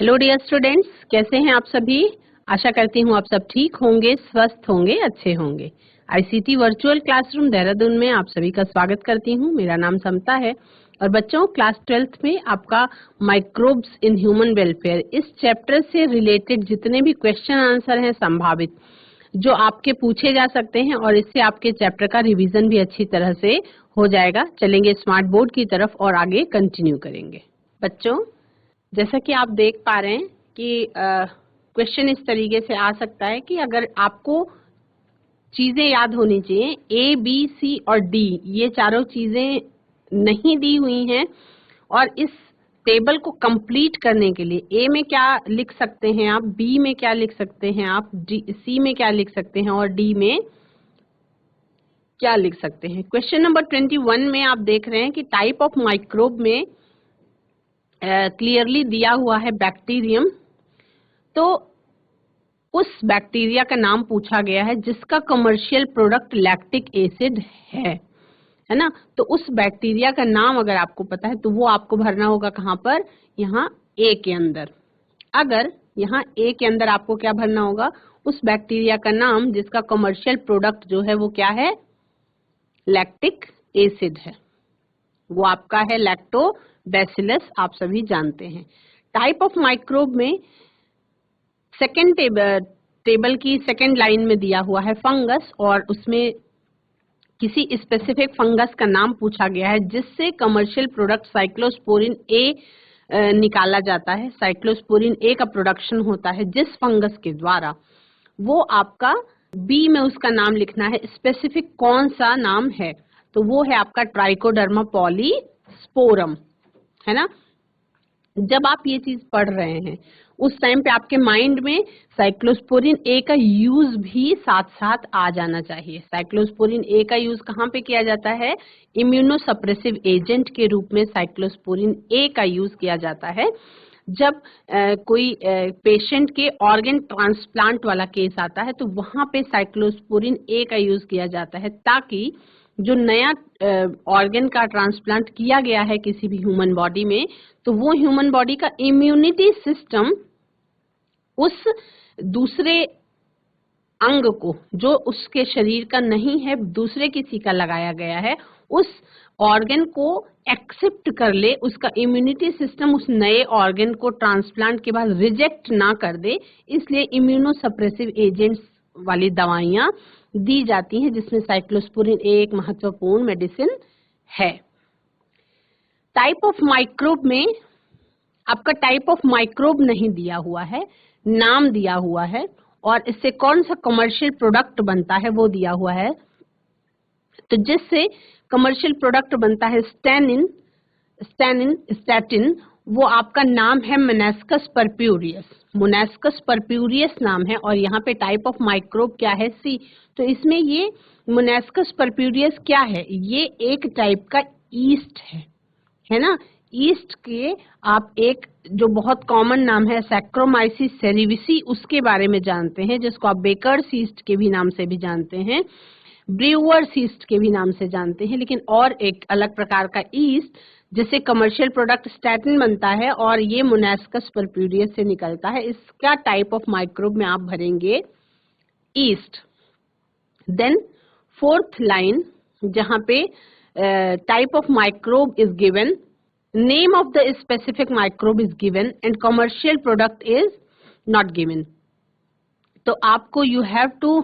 Hello dear students, कैसे हैं आप सभी। आशा करती हूँ आप सब ठीक होंगे, स्वस्थ होंगे, अच्छे होंगे। आईसीटी वर्चुअल क्लासरूम देहरादून में आप सभी का स्वागत करती हूँ। मेरा नाम समता है और बच्चों क्लास 12th में आपका माइक्रोब्स इन ह्यूमन वेलफेयर इस चैप्टर से रिलेटेड जितने भी क्वेश्चन आंसर हैं संभावित जो आपके पूछे जा सकते हैं और इससे आपके चैप्टर का रिवीजन भी अच्छी तरह से हो जाएगा। चलेंगे स्मार्ट बोर्ड की तरफ और आगे कंटिन्यू करेंगे। बच्चों, जैसा कि आप देख पा रहे हैं कि क्वेश्चन इस तरीके से आ सकता है कि अगर आपको चीजें याद होनी चाहिए, ए बी सी और डी ये चारों चीजें नहीं दी हुई हैं और इस टेबल को कंप्लीट करने के लिए ए में क्या लिख सकते हैं आप, बी में क्या लिख सकते हैं आप, सी में क्या लिख सकते हैं और डी में क्या लिख सकते हैं। क्वेश्चन नंबर 21 में आप देख रहे हैं कि टाइप ऑफ माइक्रोब में क्लियरली दिया हुआ है बैक्टीरियम। तो उस बैक्टीरिया का नाम पूछा गया है जिसका कमर्शियल प्रोडक्ट लैक्टिक एसिड है ना। तो उस बैक्टीरिया का नाम अगर आपको पता है तो वो आपको भरना होगा कहाँ पर, यहाँ ए के अंदर। अगर यहाँ ए के अंदर आपको क्या भरना होगा, उस बैक्टीरिया का नाम जिसका कमर्शियल प्रोडक्ट जो है वो क्या है, लैक्टिक एसिड है। वो आपका है लैक्टोबैसिलस, आप सभी जानते हैं। टाइप ऑफ माइक्रोब में सेकेंड टेबल की सेकेंड लाइन में दिया हुआ है फंगस और उसमें किसी स्पेसिफिक फंगस का नाम पूछा गया है जिससे कमर्शियल प्रोडक्ट साइक्लोस्पोरिन ए निकाला जाता है। साइक्लोस्पोरिन ए का प्रोडक्शन होता है जिस फंगस के द्वारा, वो आपका बी में उसका नाम लिखना है। स्पेसिफिक कौन सा नाम है, तो वो है आपका ट्राइकोडर्मा पॉलीस्पोरम, है ना। जब आप ये चीज पढ़ रहे हैं उस टाइम पे आपके माइंड में साइक्लोस्पोरिन ए का यूज भी साथ साथ आ जाना चाहिए। साइक्लोस्पोरिन ए का यूज कहाँ पे किया जाता है, इम्यूनोसप्रेसिव एजेंट के रूप में साइक्लोस्पोरिन ए का यूज किया जाता है। जब कोई पेशेंट के ऑर्गन ट्रांसप्लांट वाला केस आता है तो वहां पे साइक्लोस्पोरिन ए का यूज किया जाता है ताकि जो नया ऑर्गन का ट्रांसप्लांट किया गया है किसी भी ह्यूमन बॉडी में, तो वो ह्यूमन बॉडी का इम्यूनिटी सिस्टम उस दूसरे अंग को जो उसके शरीर का नहीं है, दूसरे किसी का लगाया गया है, उस ऑर्गन को एक्सेप्ट कर ले, उसका इम्यूनिटी सिस्टम उस नए ऑर्गन को ट्रांसप्लांट के बाद रिजेक्ट ना कर दे। इसलिए इम्यूनोसप्रेसिव एजेंट्स वाली दवाइयां दी जाती हैं जिसमें साइक्लोस्पोरिन एक महत्वपूर्ण मेडिसिन है। टाइप ऑफ माइक्रोब में आपका टाइप ऑफ माइक्रोब नहीं दिया हुआ है, नाम दिया हुआ है और इससे कौन सा कमर्शियल प्रोडक्ट बनता है वो दिया हुआ है। तो जिससे कमर्शियल प्रोडक्ट बनता है स्टैटिन, वो आपका नाम है मोनास्कस परप्यूरियस। मोनास्कस परप्यूरियस नाम है और यहाँ पे टाइप ऑफ माइक्रोब क्या है, सी। तो इसमें ये मोनास्कस परप्यूरियस क्या है, ये एक टाइप का ईस्ट है ना। ईस्ट के आप एक जो बहुत कॉमन नाम है सैक्रोमाइसिस सेरेविसी, उसके बारे में जानते हैं, जिसको आप बेकर्स ईस्ट के भी नाम से भी जानते हैं, ब्रूअर्स ईस्ट के भी नाम से जानते हैं। लेकिन और एक अलग प्रकार का ईस्ट जिससे कमर्शियल प्रोडक्ट स्टैटिन बनता है और ये मोनास्कस परप्यूरियस से निकलता है, इसका टाइप ऑफ माइक्रोब में आप भरेंगे ईस्ट। देन फोर्थ लाइन जहां पे type of microbe is given, name of the specific microbe is given and commercial product is not given. तो आपको you have to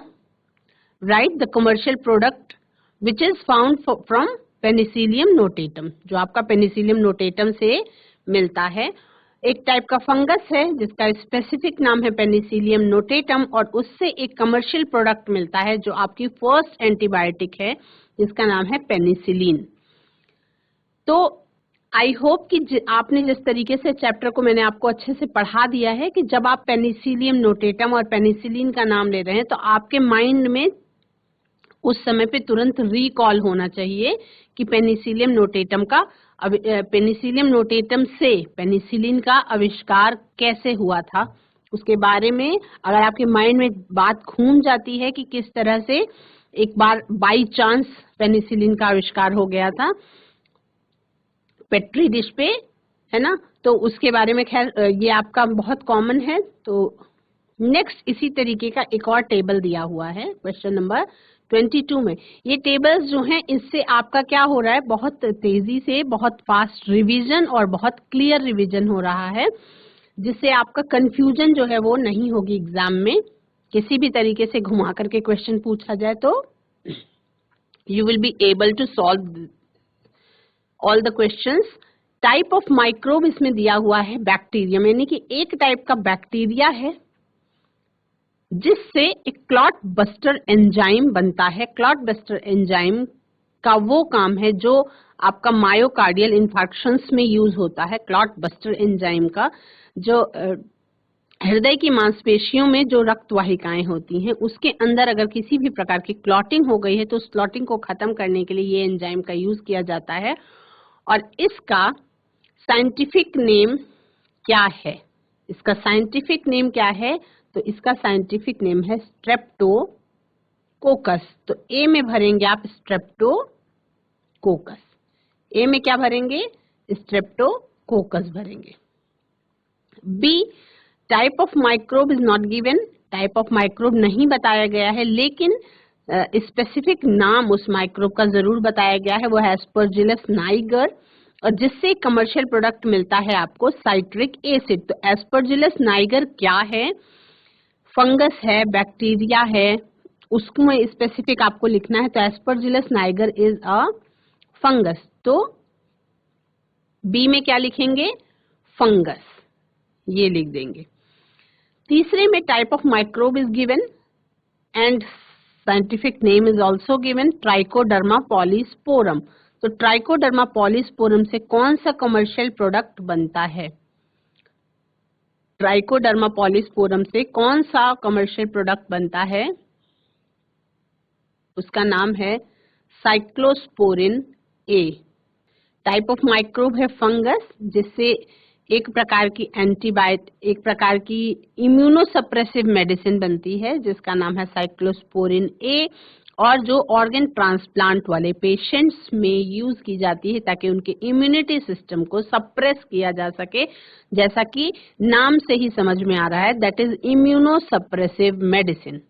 write the commercial product which is found from penicillium notatum, जो आपका Penicillium notatum से मिलता है। एक type का fungus है जिसका स्पेसिफिक नाम है पेनिसिलियम नोटेटम और उससे एक कमर्शियल प्रोडक्ट मिलता है जो आपकी फर्स्ट एंटीबायोटिक है जिसका नाम है पेनिसिलिन। तो आई होप कि आपने जिस तरीके से चैप्टर को मैंने आपको अच्छे से पढ़ा दिया है कि जब आप पेनिसिलियम नोटेटम और पेनिसिलिन का नाम ले रहे हैं तो आपके माइंड में उस समय पे तुरंत रिकॉल होना चाहिए कि पेनिसिलियम नोटेटम से पेनिसिलिन का आविष्कार कैसे हुआ था, उसके बारे में अगर आपके माइंड में बात घूम जाती है कि किस तरह से एक बार बाई चांस पेनिसिलिन का आविष्कार हो गया था पेट्री डिश पे है ना। तो उसके बारे में खैर ये आपका बहुत कॉमन है। तो नेक्स्ट इसी तरीके का एक और टेबल दिया हुआ है क्वेश्चन नंबर 22 में। ये टेबल्स जो हैं इससे आपका क्या हो रहा है, बहुत तेजी से बहुत फास्ट रिवीजन और बहुत क्लियर रिवीजन हो रहा है, जिससे आपका कंफ्यूजन जो है वो नहीं होगी एग्जाम में। किसी भी तरीके से घुमा करके क्वेश्चन पूछा जाए तो you will be able to solve all the questions. Type of microbe इसमें दिया हुआ है बैक्टीरियम, यानी कि एक टाइप का बैक्टीरिया है जिससे एक क्लॉट बस्टर एंजाइम बनता है। क्लॉट बस्टर एंजाइम का वो काम है जो आपका मायोकार्डियल इंफार्क्शंस में यूज होता है। क्लॉट बस्टर एंजाइम का जो हृदय की मांसपेशियों में जो रक्त वाहिकाएं होती हैं उसके अंदर अगर किसी भी प्रकार की क्लॉटिंग हो गई है तो उस क्लॉटिंग को खत्म करने के लिए ये एंजाइम का यूज किया जाता है। और इसका साइंटिफिक नेम क्या है, इसका साइंटिफिक नेम क्या है, तो इसका साइंटिफिक नेम है स्ट्रेप्टोकोकस। तो ए में भरेंगे आप स्ट्रेप्टोकोकस, ए में क्या भरेंगे, स्ट्रेप्टोकोकस भरेंगे। B, type of microbe is not given, type of microbe नहीं बताया गया है, लेकिन स्पेसिफिक नाम उस माइक्रोब का जरूर बताया गया है, वो है एस्परजिलस नाइगर, और जिससे कमर्शियल प्रोडक्ट मिलता है आपको साइट्रिक एसिड। तो एस्परजिलस नाइगर क्या है, फंगस है, बैक्टीरिया है, उसको स्पेसिफिक आपको लिखना है। तो Aspergillus Niger is a fungus, तो बी में क्या लिखेंगे, फंगस, ये लिख देंगे। तीसरे में type of microbe is given and scientific name is also given, trichoderma polysporum. तो ट्राइकोडर्मा पॉलीस्पोरम से कौन सा कमर्शियल प्रोडक्ट बनता है, ट्राइकोडर्मा पॉलीस्पोरम से कौन सा कमर्शियल प्रोडक्ट बनता है, उसका नाम है cyclosporin A. Type of microbe है फंगस, जिससे एक प्रकार की एक प्रकार की इम्यूनोसप्रेसिव मेडिसिन बनती है जिसका नाम है साइक्लोस्पोरिन ए, और जो ऑर्गन ट्रांसप्लांट वाले पेशेंट्स में यूज की जाती है ताकि उनके इम्यूनिटी सिस्टम को सप्रेस किया जा सके, जैसा कि नाम से ही समझ में आ रहा है, दैट इज इम्यूनोसप्रेसिव मेडिसिन।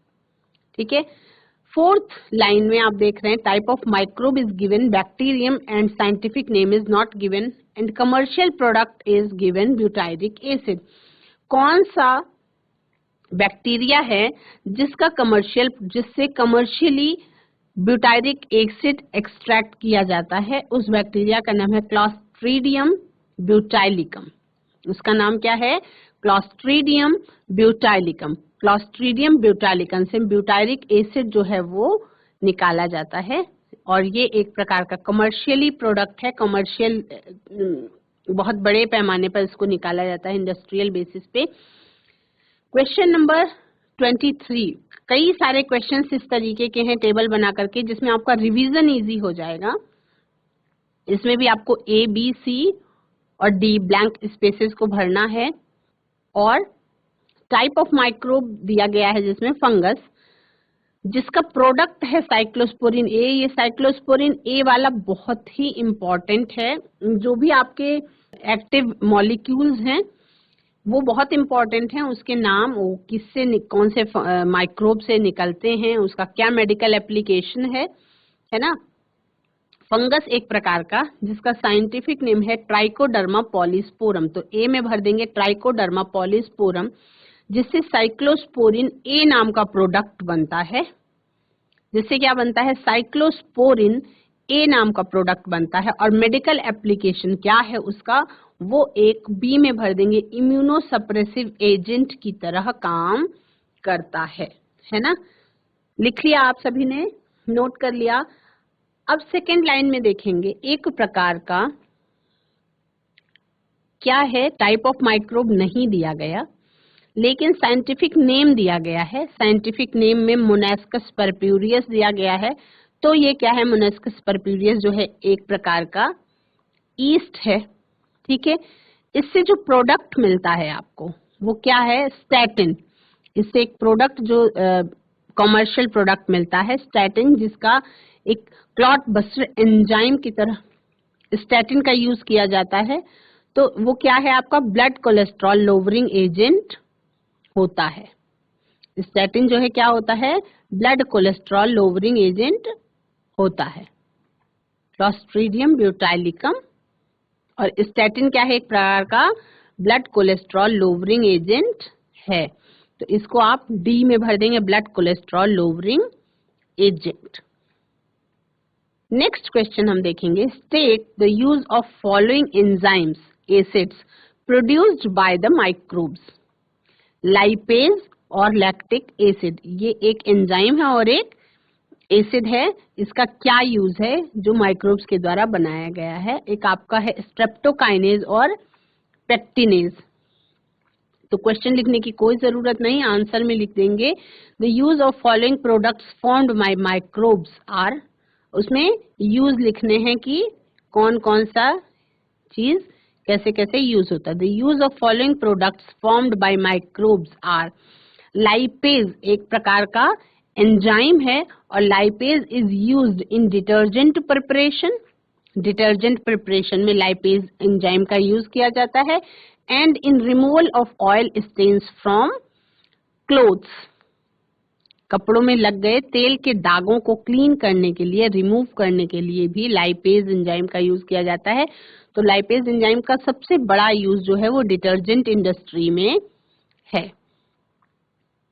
ठीक है। फोर्थ लाइन में आप देख रहे हैं type of microbe is given bacterium and scientific name is not given and commercial product is given butyric acid. कौन सा बैक्टीरिया है जिससे कमर्शियली ब्यूटाइरिक एसिड एक्सट्रैक्ट किया जाता है, उस बैक्टीरिया का नाम है क्लॉस्ट्रीडियम ब्यूटाइलिकम। उसका नाम क्या है, क्लॉस्ट्रीडियम ब्यूटाइलिकम। क्लॉस्ट्रीडियम ब्यूटाइलिकम से ब्यूटाइरिक एसिड जो है वो निकाला जाता है, और ये एक प्रकार का कमर्शियली प्रोडक्ट है, कमर्शियल बहुत बड़े पैमाने पर इसको निकाला जाता है इंडस्ट्रियल बेसिस पे। क्वेश्चन नंबर 23, कई सारे क्वेश्चंस इस तरीके के हैं टेबल बना करके जिसमें आपका रिवीजन इजी हो जाएगा। इसमें भी आपको ए, बी, सी और डी ब्लैंक स्पेसेस को भरना है, और टाइप ऑफ माइक्रोब दिया गया है जिसमें फंगस, जिसका प्रोडक्ट है साइक्लोस्पोरिन ए। ये साइक्लोस्पोरिन ए वाला बहुत ही इम्पोर्टेंट है, जो भी आपके एक्टिव मॉलिक्यूल्स हैं वो बहुत इम्पोर्टेंट हैं, उसके नाम, वो किससे कौन से माइक्रोब से निकलते हैं, उसका क्या मेडिकल एप्लीकेशन है ना। फंगस एक प्रकार का जिसका साइंटिफिक नेम है ट्राइकोडर्मा पॉलीस्पोरम। तो ए में भर देंगे ट्राइकोडर्मा पॉलीस्पोरम, जिससे साइक्लोस्पोरिन ए नाम का प्रोडक्ट बनता है, जिससे क्या बनता है, साइक्लोस्पोरिन ए नाम का प्रोडक्ट बनता है। और मेडिकल एप्लीकेशन क्या है उसका, वो एक बी में भर देंगे, इम्यूनोसप्रेसिव एजेंट की तरह काम करता है ना। लिख लिया आप सभी ने, नोट कर लिया। अब सेकेंड लाइन में देखेंगे, एक प्रकार का क्या है, टाइप ऑफ माइक्रोब नहीं दिया गया लेकिन साइंटिफिक नेम दिया गया है। साइंटिफिक नेम में मोनास्कस परप्यूरियस दिया गया है। तो ये क्या है, मोनास्कस परप्यूरियस जो है एक प्रकार का ईस्ट है। ठीक है। इससे जो प्रोडक्ट मिलता है आपको वो क्या है, स्टैटिन। इससे एक प्रोडक्ट जो कमर्शियल प्रोडक्ट मिलता है स्टैटिन, जिसका एक क्लॉट बस्टर एंजाइम की तरह स्टैटिन का यूज किया जाता है। तो वो क्या है आपका ब्लड कोलेस्ट्रॉल लोअरिंग एजेंट होता है। स्टैटिन जो है क्या होता है, ब्लड कोलेस्ट्रॉल लोअरिंग एजेंट होता है, क्लोस्ट्रीडियम ब्यूटाइलिकम। और स्टैटिन क्या है, एक प्रकार का ब्लड कोलेस्ट्रॉल लोअरिंग एजेंट है। तो इसको आप डी में भर देंगे, blood cholesterol lowering agent. Next question हम देखेंगे, state the use of following enzymes acids produced by the microbes, lipase और लैक्टिक एसिड। ये एक एंजाइम है और एक एसिड है, इसका क्या यूज है जो माइक्रोब्स के द्वारा बनाया गया है। एक आपका है स्ट्रेप्टोकाइनेज और पेक्टिनेज। तो क्वेश्चन लिखने की कोई जरूरत नहीं, आंसर में लिख देंगे the use of following products formed by microbes are. उसमें यूज लिखने हैं कि कौन कौन सा चीज कैसे कैसे यूज होता है। The use of following products formed by microbes are, lipase एक प्रकार का एंजाइम है और lipase is used in detergent preparation. Detergent preparation में लाइपेज एंजाइम का यूज किया जाता है। And in removal of oil stains from clothes, कपड़ों में लग गए तेल के दागों को क्लीन करने के लिए, रिमूव करने के लिए भी लाइपेज एंजाइम का यूज किया जाता है। तो लाइपेज एंजाइम का सबसे बड़ा यूज जो है वो डिटर्जेंट इंडस्ट्री में है।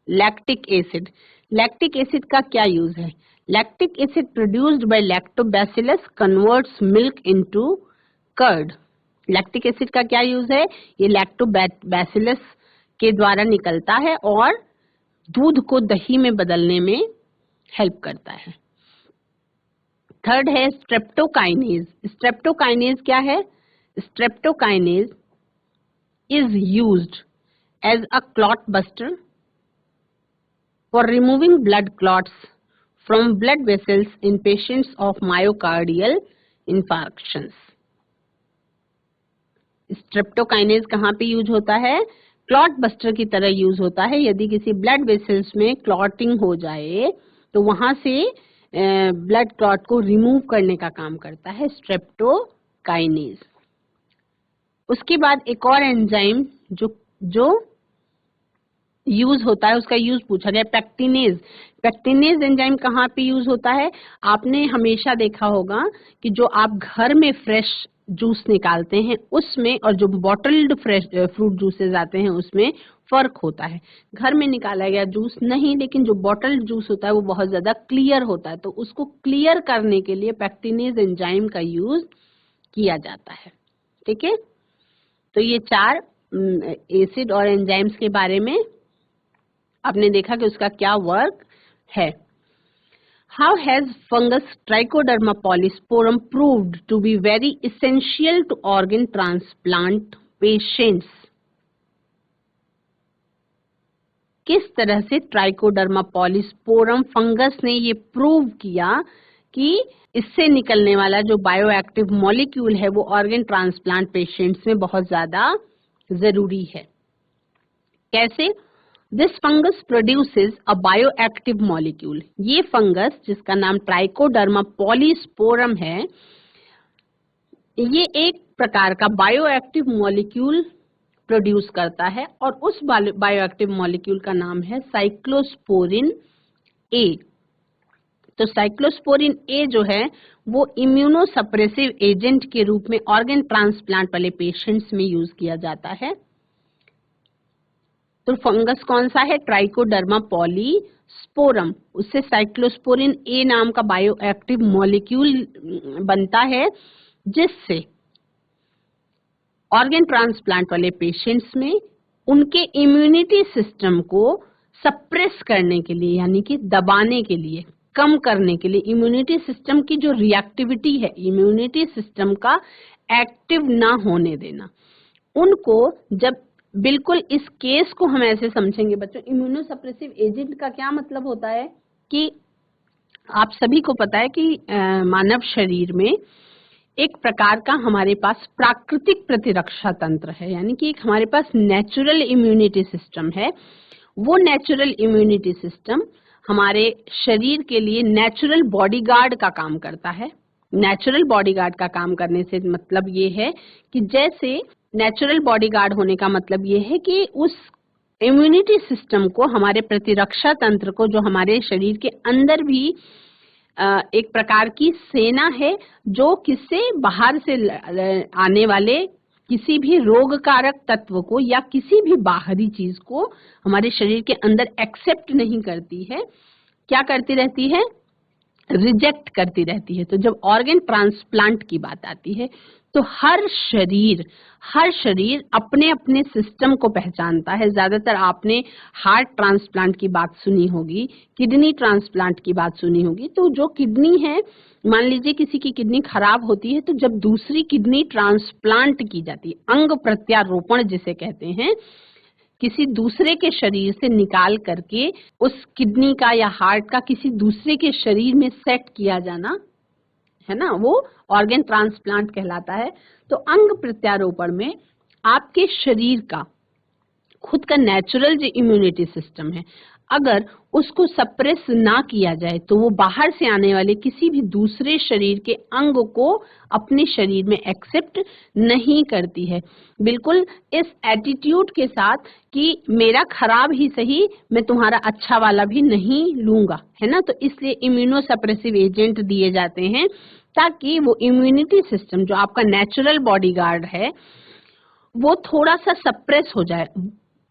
लैक्टिक एसिड, लैक्टिक एसिड का क्या यूज है। Lactic acid produced by lactobacillus converts milk into curd. Lactic acid का क्या यूज है, ये लैक्टोबैसिलस के द्वारा निकलता है और दूध को दही में बदलने में हेल्प करता है। थर्ड है स्ट्रेप्टोकाइनेज। स्ट्रेप्टोकाइनेज क्या है, streptokinase is used as a clot buster for removing blood clots from blood vessels in patients of myocardial infarctions. Streptokinase कहाँ पे यूज होता है, क्लॉट बस्टर की तरह यूज होता है। यदि किसी ब्लड वेसल्स में क्लॉटिंग हो जाए तो वहां से ब्लड क्लॉट को रिमूव करने का काम करता है स्ट्रेप्टोकाइनेज। उसके बाद एक और एंजाइम जो यूज होता है, उसका यूज पूछा गया, पेक्टिनेज। पेक्टिनेज एंजाइम कहाँ पे यूज होता है, आपने हमेशा देखा होगा कि जो आप घर में फ्रेश जूस निकालते हैं उसमें और जो बॉटल्ड फ्रेश फ्रूट जूसेस आते हैं उसमें फर्क होता है। घर में निकाला गया जूस नहीं, लेकिन जो बॉटल्ड जूस होता है वो बहुत ज्यादा क्लियर होता है, तो उसको क्लियर करने के लिए पेक्टिनेज एंजाइम का यूज किया जाता है। ठीक है, तो ये 4 एसिड और एंजाइम्स के बारे में आपने देखा कि उसका क्या वर्क है। How has fungus trichoderma polysporum proved to be very essential to organ transplant patients. किस तरह से ट्राइकोडर्मा पॉलीस्पोरम फंगस ने ये प्रूव किया कि इससे निकलने वाला जो बायोएक्टिव मॉलिक्यूल है वो ऑर्गन ट्रांसप्लांट पेशेंट्स में बहुत ज्यादा जरूरी है। कैसे, this fungus produces a bioactive molecule. ये फंगस जिसका नाम ट्राइकोडर्मा पॉलीस्पोरम है, ये एक प्रकार का बायोएक्टिव मॉलिक्यूल प्रोड्यूस करता है और उस बायोएक्टिव मॉलिक्यूल का नाम है साइक्लोस्पोरिन ए। तो साइक्लोस्पोरिन ए जो है वो इम्यूनोसप्रेसिव एजेंट के रूप में ऑर्गन ट्रांसप्लांट वाले पेशेंट्स में यूज किया जाता है। तो फंगस कौन सा है, ट्राइकोडर्मा पॉलीस्पोरम, उससे साइक्लोस्पोरिन ए नाम का बायोएक्टिव मॉलिक्यूल बनता है जिससे ऑर्गन ट्रांसप्लांट वाले पेशेंट्स में उनके इम्यूनिटी सिस्टम को सप्रेस करने के लिए, यानी कि दबाने के लिए, कम करने के लिए, इम्यूनिटी सिस्टम की जो रिएक्टिविटी है, इम्यूनिटी सिस्टम का एक्टिव ना होने देना, उनको जब बिल्कुल इस केस को हम ऐसे समझेंगे बच्चों, इम्यूनोसप्रेसिव एजेंट का क्या मतलब होता है कि आप सभी को पता है कि मानव शरीर में एक प्रकार का हमारे पास प्राकृतिक प्रतिरक्षा तंत्र है, यानी कि एक हमारे पास नेचुरल इम्यूनिटी सिस्टम है। वो नेचुरल इम्यूनिटी सिस्टम हमारे शरीर के लिए नेचुरल बॉडीगार्ड का काम करता है। नेचुरल बॉडीगार्ड का काम करने से मतलब ये है कि जैसे नेचुरल बॉडीगार्ड होने का मतलब ये है कि उस इम्यूनिटी सिस्टम को, हमारे प्रतिरक्षा तंत्र को, जो हमारे शरीर के अंदर भी एक प्रकार की सेना है जो किससे, बाहर से आने वाले किसी भी रोगकारक तत्व को या किसी भी बाहरी चीज को हमारे शरीर के अंदर एक्सेप्ट नहीं करती है, क्या करती रहती है, रिजेक्ट करती रहती है। तो जब ऑर्गन ट्रांसप्लांट की बात आती है तो हर शरीर अपने अपने सिस्टम को पहचानता है। ज्यादातर आपने हार्ट ट्रांसप्लांट की बात सुनी होगी, किडनी ट्रांसप्लांट की बात सुनी होगी। तो जो किडनी है, मान लीजिए किसी की किडनी खराब होती है तो जब दूसरी किडनी ट्रांसप्लांट की जाती है, अंग प्रत्यारोपण जिसे कहते हैं, किसी दूसरे के शरीर से निकाल करके उस किडनी का या हार्ट का किसी दूसरे के शरीर में सेट किया जाना, है ना, वो ऑर्गन ट्रांसप्लांट कहलाता है। तो अंग प्रत्यारोपण में आपके शरीर का खुद का नेचुरल जो इम्यूनिटी सिस्टम है, अगर उसको सप्रेस ना किया जाए तो वो बाहर से आने वाले किसी भी दूसरे शरीर के अंग को अपने शरीर में एक्सेप्ट नहीं करती है। बिल्कुल इस एटीट्यूड के साथ कि मेरा खराब ही सही, मैं तुम्हारा अच्छा वाला भी नहीं लूंगा, है ना। तो इसलिए इम्यूनो सप्रेसिव एजेंट दिए जाते हैं ताकि वो इम्यूनिटी सिस्टम जो आपका नेचुरल बॉडीगार्ड है वो थोड़ा सा सप्रेस हो जाए,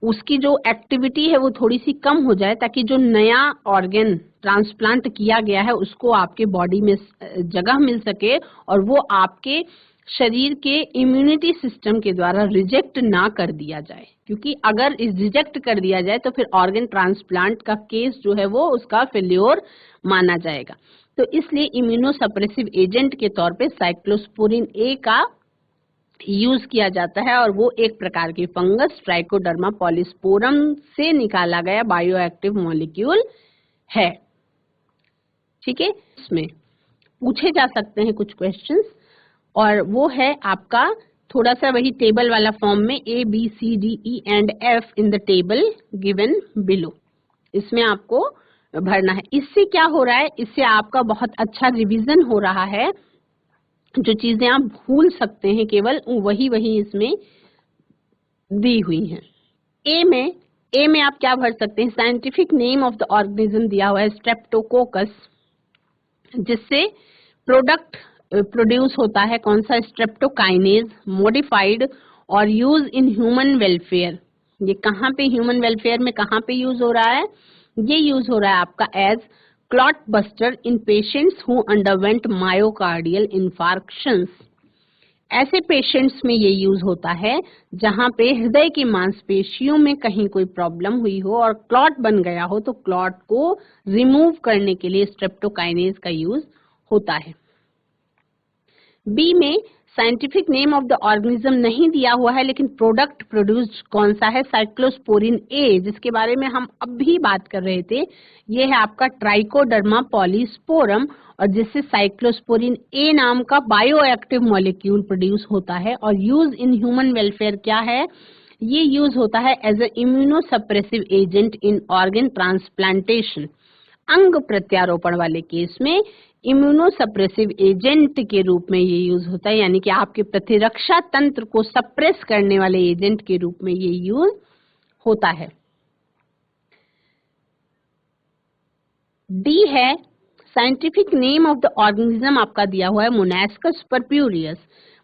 उसकी जो एक्टिविटी है वो थोड़ी सी कम हो जाए, ताकि जो नया ऑर्गन ट्रांसप्लांट किया गया है उसको आपके बॉडी में जगह मिल सके और वो आपके शरीर के इम्यूनिटी सिस्टम के द्वारा रिजेक्ट ना कर दिया जाए। क्योंकि अगर इस रिजेक्ट कर दिया जाए तो फिर ऑर्गन ट्रांसप्लांट का केस जो है वो उसका फेल्योर माना जाएगा। तो इसलिए इम्यूनो सप्रेसिव एजेंट के तौर पे साइक्लोस्पोरिन ए का यूज किया जाता है और वो एक प्रकार की फंगस ट्राइकोडर्मा पॉलीस्पोरम से निकाला गया बायोएक्टिव मॉलिक्यूल है। ठीक है, इसमें पूछे जा सकते हैं कुछ क्वेश्चंस और वो है आपका थोड़ा सा वही टेबल वाला फॉर्म में A B C D E and F in the table given below, इसमें आपको भरना है। इससे क्या हो रहा है, इससे आपका बहुत अच्छा रिवीजन हो रहा है। जो चीजें आप भूल सकते हैं केवल वही इसमें दी हुई हैं। ए में आप क्या भर सकते हैं, scientific name of the organism दिया हुआ है स्ट्रेप्टोकोकस, जिससे प्रोडक्ट प्रोड्यूस होता है कौन सा, स्ट्रेप्टोकाइनेज, मॉडिफाइड और यूज इन ह्यूमन वेलफेयर। ये कहाँ पे ह्यूमन वेलफेयर में कहाँ पे यूज हो रहा है, ये यूज हो रहा है आपका as clot buster in patients who underwent myocardial infarctions. ऐसे पेशेंट्स में ये यूज होता है जहां पे हृदय की मांसपेशियों में कहीं कोई प्रॉब्लम हुई हो और क्लॉट बन गया हो, तो क्लॉट को रिमूव करने के लिए स्ट्रेप्टोकाइनेज का यूज होता है। बी में scientific name of the organism नहीं दिया हुआ है, लेकिन प्रोडक्ट प्रोड्यूस्ड कौन सा है, साइक्लोस्पोरिन ए, जिसके बारे में हम अभी बात कर रहे थे। ये है आपका ट्राइकोडर्मा पॉलीस्पोरम और जिससे साइक्लोस्पोरिन ए नाम का बायोएक्टिव मॉलिक्यूल प्रोड्यूस होता है। और यूज इन ह्यूमन वेलफेयर क्या है, ये यूज होता है as a immunosuppressive agent in organ transplantation. अंग प्रत्यारोपण वाले केस में इम्यूनोसप्रेसिव एजेंट के रूप में ये यूज होता है, यानी कि आपके प्रतिरक्षा तंत्र को सप्रेस करने वाले एजेंट के रूप में ये यूज होता है। डी है scientific name of the organism, आपका दिया हुआ है मोनास्कस परप्यूरियस।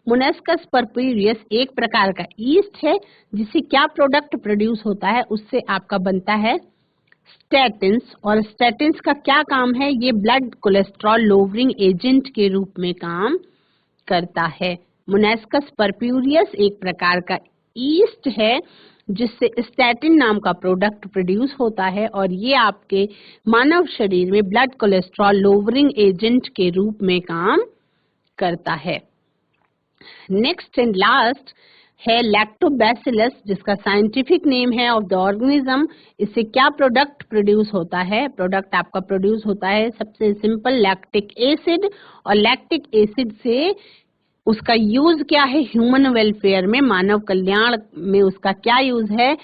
मोनास्कस परप्यूरियस एक प्रकार का ईस्ट है जिससे क्या प्रोडक्ट प्रोड्यूस होता है, उससे आपका बनता है स्टैटिन्स। और स्टैटिन्स का क्या काम है, ये ब्लड कोलेस्ट्रॉल लोवरिंग एजेंट के रूप में काम करता है। मोनास्कस परप्यूरियस एक प्रकार का ईस्ट है जिससे स्टैटिन नाम का प्रोडक्ट प्रोड्यूस होता है और ये आपके मानव शरीर में ब्लड कोलेस्ट्रॉल लोवरिंग एजेंट के रूप में काम करता है। नेक्स्ट एंड लास्ट है लैक्टोबैसिलस, जिसका साइंटिफिक नेम है ऑफ द ऑर्गेनिज्म। इससे क्या प्रोडक्ट प्रोड्यूस होता है, प्रोडक्ट आपका प्रोड्यूस होता है सबसे सिंपल लैक्टिक एसिड। और लैक्टिक एसिड से उसका यूज क्या है ह्यूमन वेलफेयर में, मानव कल्याण में उसका क्या यूज है,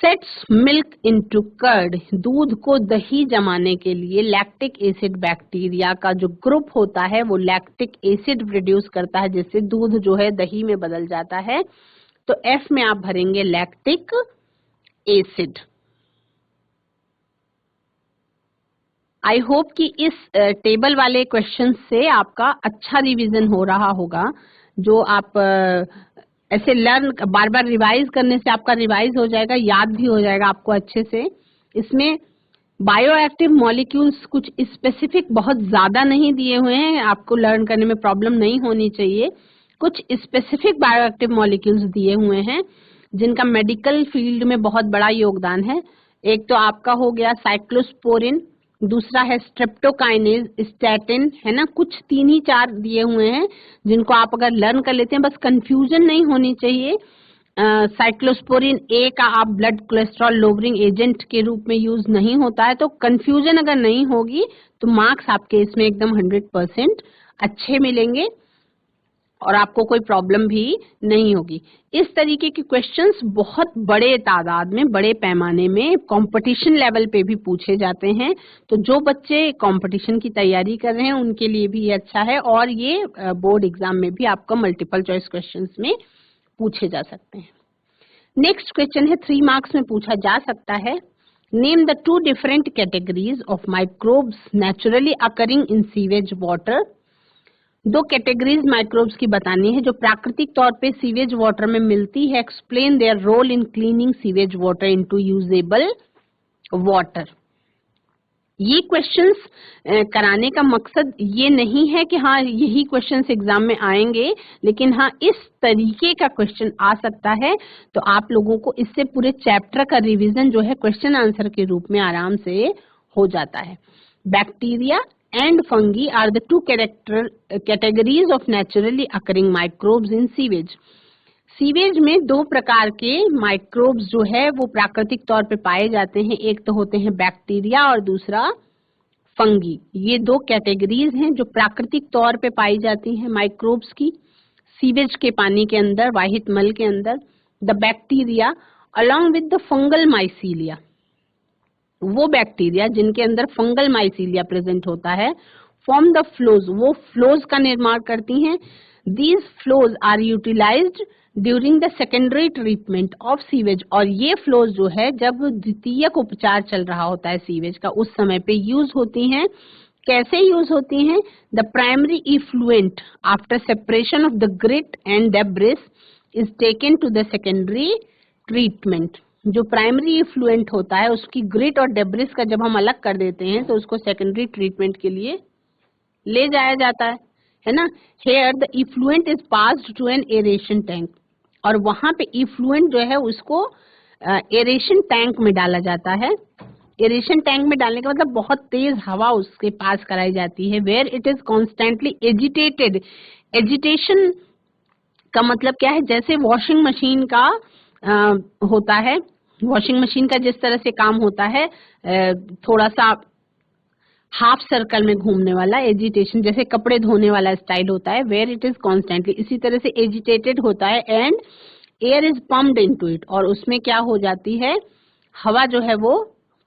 सेट्स मिल्क इनटू कर्ड, दूध को दही जमाने के लिए लैक्टिक एसिड बैक्टीरिया का जो ग्रुप होता है वो लैक्टिक एसिड प्रोड्यूस करता है, जिससे दूध जो है दही में बदल जाता है। तो एफ में आप भरेंगे लैक्टिक एसिड। आई होप कि इस टेबल वाले क्वेश्चन से आपका अच्छा रिवीजन हो रहा होगा। जो आप ऐसे लर्न बार बार रिवाइज करने से आपका रिवाइज हो जाएगा, याद भी हो जाएगा आपको अच्छे से। इसमें बायोएक्टिव मॉलिक्यूल्स कुछ स्पेसिफिक बहुत ज्यादा नहीं दिए हुए हैं, आपको लर्न करने में प्रॉब्लम नहीं होनी चाहिए। कुछ स्पेसिफिक बायोएक्टिव मॉलिक्यूल्स दिए हुए हैं जिनका मेडिकल फील्ड में बहुत बड़ा योगदान है। एक तो आपका हो गया साइक्लोस्पोरिन, दूसरा है स्ट्रेप्टोकाइनेज, स्टैटिन, है ना। कुछ 3 ही 4 दिए हुए हैं जिनको आप अगर लर्न कर लेते हैं, बस कंफ्यूजन नहीं होनी चाहिए। साइक्लोस्पोरिन ए का आप ब्लड कोलेस्ट्रॉल लोअरिंग एजेंट के रूप में यूज नहीं होता है, तो कंफ्यूजन अगर नहीं होगी तो मार्क्स आपके इसमें एकदम 100% अच्छे मिलेंगे और आपको कोई प्रॉब्लम भी नहीं होगी। इस तरीके के क्वेश्चंस बहुत बड़े तादाद में, बड़े पैमाने में कंपटीशन लेवल पे भी पूछे जाते हैं। तो जो बच्चे कंपटीशन की तैयारी कर रहे हैं उनके लिए भी ये अच्छा है, और ये बोर्ड एग्जाम में भी आपका मल्टीपल चॉइस क्वेश्चंस में पूछे जा सकते हैं। नेक्स्ट क्वेश्चन है 3 मार्क्स में पूछा जा सकता है। Name the 2 different categories of microbes naturally occurring in sewage water. 2 categories microbes की बतानी है जो प्राकृतिक तौर पे सीवेज वाटर में मिलती है। Explain their role in cleaning sewage water into usable water. ये क्वेश्चंस कराने का मकसद ये नहीं है कि हाँ यही क्वेश्चंस एग्जाम में आएंगे, लेकिन हाँ इस तरीके का क्वेश्चन आ सकता है, तो आप लोगों को इससे पूरे चैप्टर का रिवीजन जो है क्वेश्चन आंसर के रूप में आराम से हो जाता है। Bacteria and fungi are the 2 categories of naturally occurring microbes in sewage. Sewage में 2 प्रकार के माइक्रोब्स जो है वो प्राकृतिक तौर पे पाए जाते हैं। एक तो होते हैं बैक्टीरिया और दूसरा फंगी। ये 2 कैटेगरीज हैं जो प्राकृतिक तौर पे पाई जाती हैं माइक्रोब्स की सीवेज के पानी के अंदर, वाहित मल के अंदर। The bacteria along with the fungal mycelia, वो बैक्टीरिया जिनके अंदर फंगल माइसीलिया प्रेजेंट होता है, फॉर्म द फ्लोज, वो फ्लोज का निर्माण करती हैं। These flocs are utilized during the secondary treatment of sewage, और ये फ्लोज जो है जब द्वितीयक उपचार चल रहा होता है सीवेज का उस समय पे यूज होती हैं। कैसे यूज होती हैं? The primary effluent after separation of the grit and debris is taken to the secondary treatment. जो प्राइमरी इफ्लुएंट होता है उसकी ग्रिट और डेब्रिस का जब हम अलग कर देते हैं तो उसको सेकेंडरी ट्रीटमेंट के लिए ले जाया जाता है ना। Here the effluent is passed to an aeration tank, और वहां पे इफ्लुएंट जो है उसको एरेशन टैंक में डाला जाता है। एरेशन टैंक में डालने का मतलब बहुत तेज हवा उसके पास कराई जाती है। Where it is constantly agitated, agitation का मतलब क्या है? जैसे वॉशिंग मशीन का होता है, वॉशिंग मशीन का जिस तरह से काम होता है थोड़ा सा हाफ सर्कल में घूमने वाला, एजिटेशन जैसे कपड़े धोने वाला स्टाइल होता है। वेयर इट इज कॉन्स्टेंटली, इसी तरह से एजिटेटेड होता है। And air is pumped into it, और उसमें क्या हो जाती है? हवा जो है वो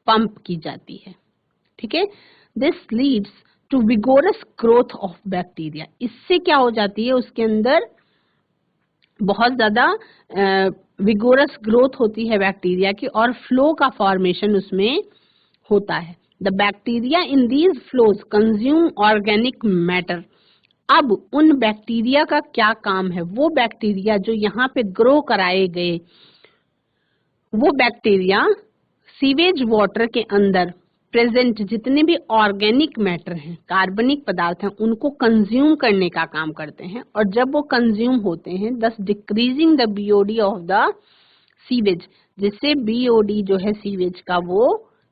पंप की जाती है। ठीक है, this leads to vigorous growth of bacteria. इससे क्या हो जाती है? उसके अंदर बहुत ज्यादा विगोरस ग्रोथ होती है बैक्टीरिया की, और फ्लो का फॉर्मेशन उसमें होता है। The bacteria in these flows consume organic matter. अब उन बैक्टीरिया का क्या काम है? वो बैक्टीरिया जो यहाँ पे ग्रो कराए गए, वो बैक्टीरिया सीवेज वाटर के अंदर प्रेजेंट जितने भी ऑर्गेनिक मैटर हैं, कार्बनिक पदार्थ हैं, उनको कंज्यूम करने का काम करते हैं। और जब वो कंज्यूम होते हैं, दस decreasing the BOD of the sewage, जिससे बीओडी जो है सीवेज का वो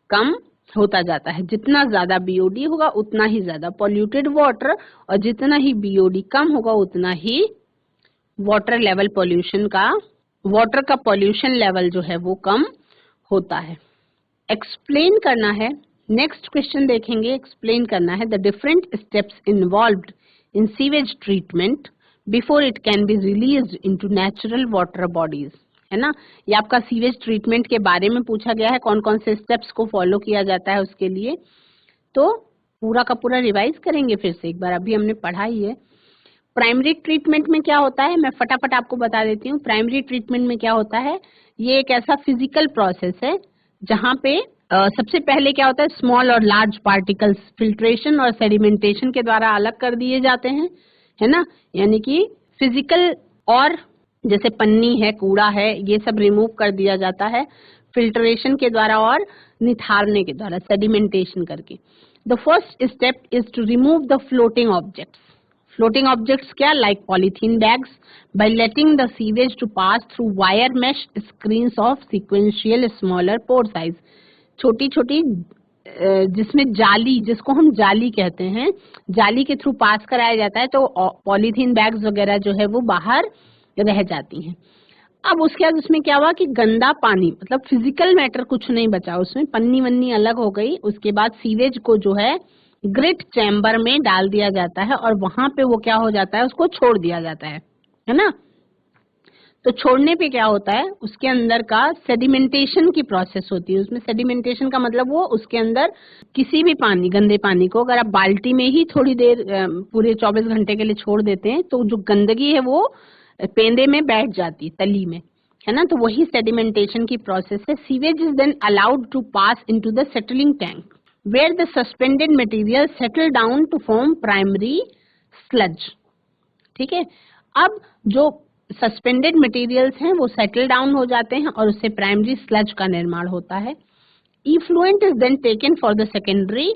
कम होता जाता है। जितना ज्यादा बीओडी होगा उतना ही ज्यादा पॉल्यूटेड वाटर, और जितना ही बीओडी कम होगा उतना ही वाटर लेवल पॉल्यूशन का, वाटर का पॉल्यूशन लेवल जो है वो कम होता है। एक्सप्लेन करना है, नेक्स्ट क्वेश्चन देखेंगे। एक्सप्लेन करना है the different steps involved in sewage treatment before it can be released into natural water bodies. है ना। ये आपका सीवेज ट्रीटमेंट के बारे में पूछा गया है, कौन कौन से स्टेप्स को फॉलो किया जाता है उसके लिए। तो पूरा का पूरा रिवाइज करेंगे फिर से एक बार, अभी हमने पढ़ा ही है। प्राइमरी ट्रीटमेंट में क्या होता है, मैं फटाफट आपको बता देती हूँ। प्राइमरी ट्रीटमेंट में क्या होता है, ये एक ऐसा फिजिकल प्रोसेस है जहाँ पे सबसे पहले क्या होता है, स्मॉल और लार्ज पार्टिकल्स फिल्ट्रेशन और सेडिमेंटेशन के द्वारा अलग कर दिए जाते हैं, है ना। यानी कि फिजिकल और जैसे पन्नी है, कूड़ा है, ये सब रिमूव कर दिया जाता है फिल्ट्रेशन के द्वारा और निथारने के द्वारा, सेडिमेंटेशन करके। The first step is to remove the floating objects. Floating objects क्या, like polythene bags, by letting the sewage to pass through wire mesh screens of sequential smaller pore size. छोटी छोटी जिसमें जाली, जिसको हम जाली कहते हैं, जाली के थ्रू पास कराया जाता है, तो पॉलीथीन बैग्स वगैरह जो है वो बाहर रह जाती हैं। अब उसके बाद उसमें क्या हुआ कि गंदा पानी, मतलब फिजिकल मैटर कुछ नहीं बचा उसमें, पन्नी वन्नी अलग हो गई। उसके बाद सीवेज को जो है ग्रिट चैम्बर में डाल दिया जाता है और वहां पे वो क्या हो जाता है, उसको छोड़ दिया जाता है ना। तो छोड़ने पे क्या होता है, उसके अंदर का सेडिमेंटेशन की प्रोसेस होती है। उसमें सेडिमेंटेशन का मतलब वो उसके अंदर किसी भी पानी, गंदे पानी को अगर आप बाल्टी में ही थोड़ी देर पूरे 24 घंटे के लिए छोड़ देते हैं तो जो गंदगी है वो पेंदे में बैठ जाती है, तली में, है ना। तो वही सेडिमेंटेशन की प्रोसेस है। Sewage is then allowed to pass into the settling tank where the suspended material settle down to form primary sludge. ठीक है, अब जो सस्पेंडेड मटेरियल्स हैं वो सेटल डाउन हो जाते हैं और उससे प्राइमरी स्लज का निर्माण होता है। Effluent is then taken for the secondary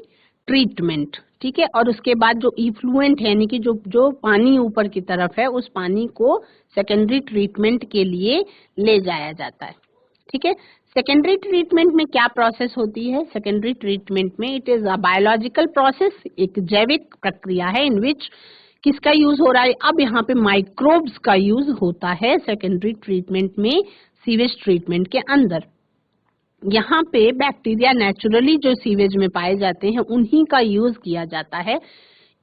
treatment. ठीक है, और उसके बाद जो इफ्लुएंट है, यानी कि जो पानी ऊपर की तरफ है, उस पानी को सेकेंडरी ट्रीटमेंट के लिए ले जाया जाता है। ठीक है, सेकेंडरी ट्रीटमेंट में क्या प्रोसेस होती है, सेकेंडरी ट्रीटमेंट में it is a biological process, एक जैविक प्रक्रिया है इन विच किसका यूज हो रहा है, अब यहाँ पे माइक्रोब्स का यूज होता है सेकेंडरी ट्रीटमेंट में, सीवेज ट्रीटमेंट के अंदर। यहाँ पे बैक्टीरिया नेचुरली जो सीवेज में पाए जाते हैं उन्हीं का यूज किया जाता है।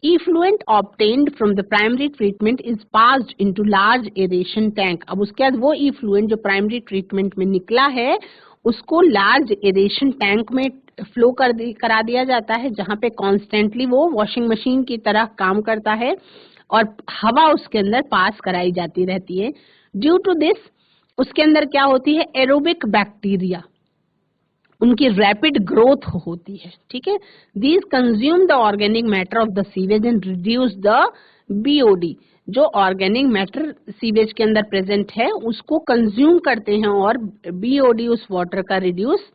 Effluent obtained from the primary treatment is passed into large aeration tank। अब उसके बाद वो effluent जो प्राइमरी ट्रीटमेंट में निकला है उसको लार्ज एरेशन टैंक में फ्लो करा दिया जाता है, जहाँ पे कॉन्स्टेंटली वो वॉशिंग मशीन की तरह काम करता है और हवा उसके अंदर पास कराई जाती रहती है। ड्यू टू दिस उसके अंदर क्या होती है, एरोबिक बैक्टीरिया, उनकी रैपिड ग्रोथ होती है। ठीक है, these consume the organic matter of the sewage and reduce the BOD. जो ऑर्गेनिक मैटर सीवेज के अंदर प्रेजेंट है उसको कंज्यूम करते हैं और बीओडी उस वाटर का रिड्यूस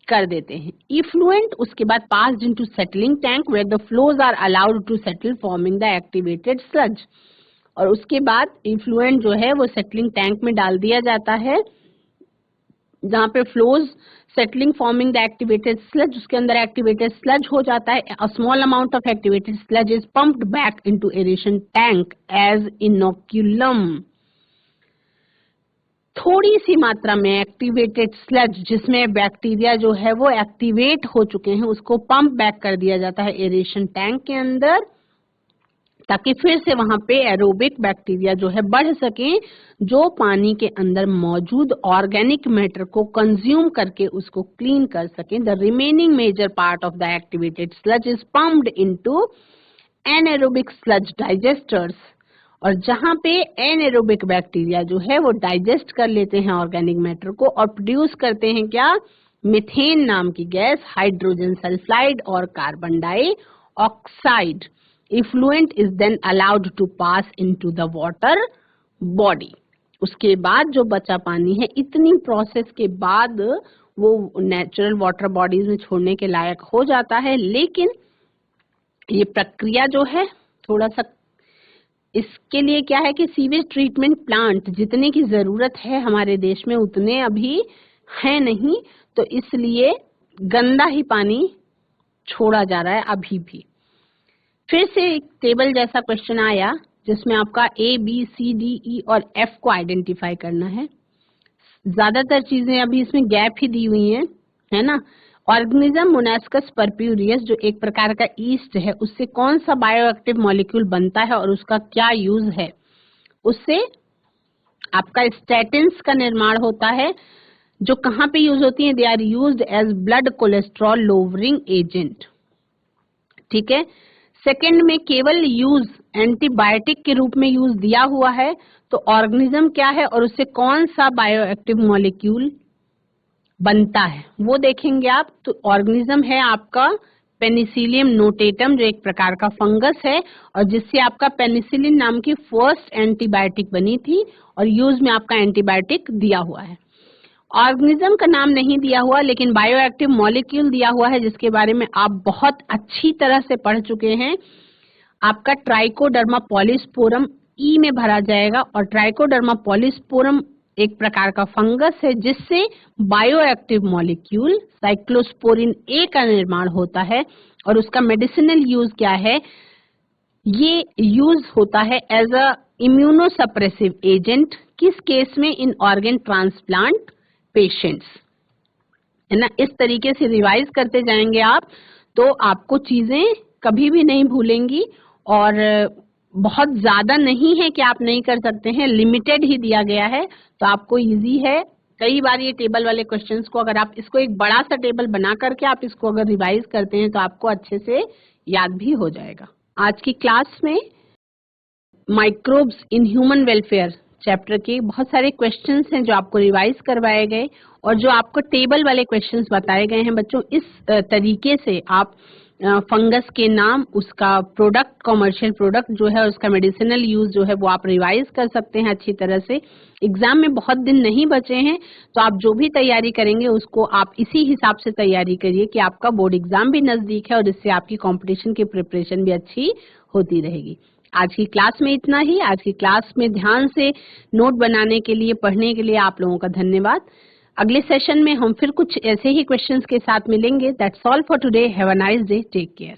कर देते हैं। इफ्लुएंट उसके बाद passed into settling tank where the flocs are allowed to settle forming the activated sludge. और उसके बाद इफ्लुएंट जो है वो सेटलिंग टैंक में डाल दिया जाता है जहाँ पे flocs settling forming the activated sludge, उसके अंदर एक्टिवेटेड स्लज हो जाता है। A small amount of activated sludge is pumped back into aeration tank as inoculum. थोड़ी सी मात्रा में एक्टिवेटेड स्लज जिसमें बैक्टीरिया जो है वो एक्टिवेट हो चुके हैं उसको पंप बैक कर दिया जाता है एरेशन टैंक के अंदर, ताकि फिर से वहां पे एरोबिक बैक्टीरिया जो है बढ़ सके, जो पानी के अंदर मौजूद ऑर्गेनिक मैटर को कंज्यूम करके उसको क्लीन कर सके। The remaining major part of the activated sludge is pumped into anaerobic sludge digesters. और जहां पे एनएरोबिक बैक्टीरिया जो है वो डाइजेस्ट कर लेते हैं ऑर्गेनिक मैटर को और प्रोड्यूस करते हैं क्या, मीथेन नाम की गैस, हाइड्रोजन सल्फाइड और carbon dioxide. Effluent is then allowed to pass into the water body। उसके बाद जो बचा पानी है इतनी प्रोसेस के बाद वो नेचुरल वाटर बॉडीज में छोड़ने के लायक हो जाता है। लेकिन ये प्रक्रिया जो है थोड़ा सा, इसके लिए क्या है कि सीवेज ट्रीटमेंट प्लांट जितने की जरूरत है हमारे देश में उतने अभी है नहीं, तो इसलिए गंदा ही पानी छोड़ा जा रहा है अभी भी। फिर से एक टेबल जैसा क्वेश्चन आया जिसमें आपका A B C D E और एफ को आइडेंटिफाई करना है। ज्यादातर चीजें अभी इसमें गैप ही दी हुई हैं, है ना। ऑर्गेनिज्म मोनास्कस परप्यूरियस जो एक प्रकार का ईस्ट है, उससे कौन सा बायोएक्टिव मॉलिक्यूल बनता है और उसका क्या यूज है, उससे आपका स्टैटिन्स का निर्माण होता है, जो कहाँ पे यूज होती है? They are used as blood cholesterol lowering agent. ठीक है। सेकंड में केवल यूज एंटीबायोटिक के रूप में यूज दिया हुआ है, तो ऑर्गेनिज्म क्या है और उससे कौन सा बायोएक्टिव मॉलिक्यूल बनता है वो देखेंगे आप। तो ऑर्गेनिज्म है आपका पेनिसिलियम नोटेटम, जो एक प्रकार का फंगस है और जिससे आपका पेनिसिलिन नाम की फर्स्ट एंटीबायोटिक बनी थी और यूज में आपका एंटीबायोटिक दिया हुआ है। ऑर्गेनिज्म का नाम नहीं दिया हुआ, लेकिन बायोएक्टिव मॉलिक्यूल दिया हुआ है, जिसके बारे में आप बहुत अच्छी तरह से पढ़ चुके हैं। आपका ट्राइकोडर्मा पॉलीस्पोरम ई में भरा जाएगा और ट्राइकोडर्मा पॉलीस्पोरम एक प्रकार का फंगस है जिससे बायोएक्टिव मॉलिक्यूल साइक्लोस्पोरिन ए का निर्माण होता है और उसका मेडिसिनल यूज क्या है? ये यूज होता है एज अ इम्यूनोसप्रेसिव एजेंट। किस केस में? इन ऑर्गन ट्रांसप्लांट पेशेंट्स, है ना। इस तरीके से रिवाइज करते जाएंगे आप तो आपको चीजें कभी भी नहीं भूलेंगी और बहुत ज्यादा नहीं है कि आप नहीं कर सकते हैं, लिमिटेड ही दिया गया है तो आपको इजी है। कई बार ये टेबल वाले क्वेश्चंस को अगर आप इसको एक बड़ा सा टेबल बना करके आप इसको अगर रिवाइज करते हैं तो आपको अच्छे से याद भी हो जाएगा। आज की क्लास में microbes in human welfare chapter के बहुत सारे क्वेश्चंस हैं जो आपको रिवाइज करवाए गए और जो आपको टेबल वाले क्वेश्चंस बताए गए हैं। बच्चों, इस तरीके से आप फंगस के नाम, उसका प्रोडक्ट, कमर्शियल प्रोडक्ट जो है, उसका मेडिसिनल यूज जो है वो आप रिवाइज कर सकते हैं अच्छी तरह से। एग्जाम में बहुत दिन नहीं बचे हैं तो आप जो भी तैयारी करेंगे उसको आप इसी हिसाब से तैयारी करिए कि आपका बोर्ड एग्जाम भी नजदीक है और इससे आपकी कंपटीशन की प्रिपरेशन भी अच्छी होती रहेगी। आज की क्लास में इतना ही। आज की क्लास में ध्यान से नोट बनाने के लिए, पढ़ने के लिए आप लोगों का धन्यवाद। अगले सेशन में हम फिर कुछ ऐसे ही क्वेश्चंस के साथ मिलेंगे। That's all for today. Have a nice day. Take care.